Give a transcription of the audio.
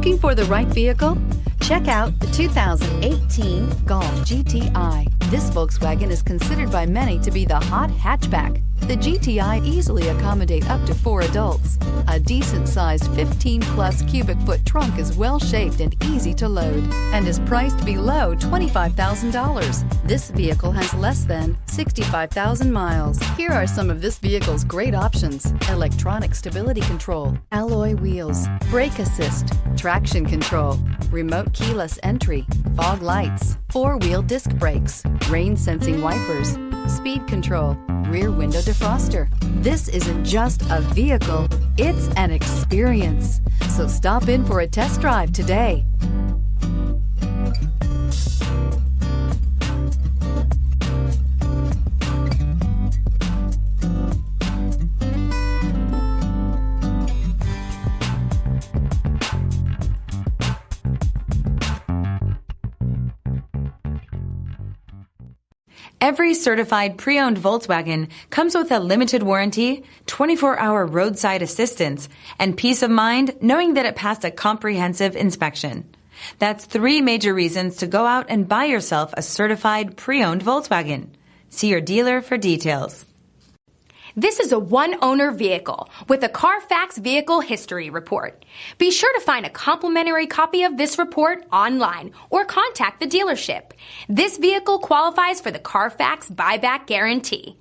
Looking for the right vehicle? Check out the 2018 Golf GTI. This Volkswagen is considered by many to be the hot hatchback. The GTI easily accommodate up to 4 adults. A decent-sized 15-plus cubic foot trunk is well-shaped and easy to load and is priced below $25,000. This vehicle has less than 65,000 miles. Here are some of this vehicle's great options: electronic stability control, alloy wheels, brake assist, traction control, remote keyless entry, fog lights, 4-wheel disc brakes, rain-sensing wipers, speed control, rear window defroster. This isn't just a vehicle, it's an experience. So stop in for a test drive today. Every certified pre-owned Volkswagen comes with a limited warranty, 24-hour roadside assistance, and peace of mind knowing that it passed a comprehensive inspection. That's 3 major reasons to go out and buy yourself a certified pre-owned Volkswagen. See your dealer for details. This is a one-owner vehicle with a CARFAX Vehicle History Report. Be sure to find a complimentary copy of this report online or contact the dealership. This vehicle qualifies for the CARFAX Buyback Guarantee.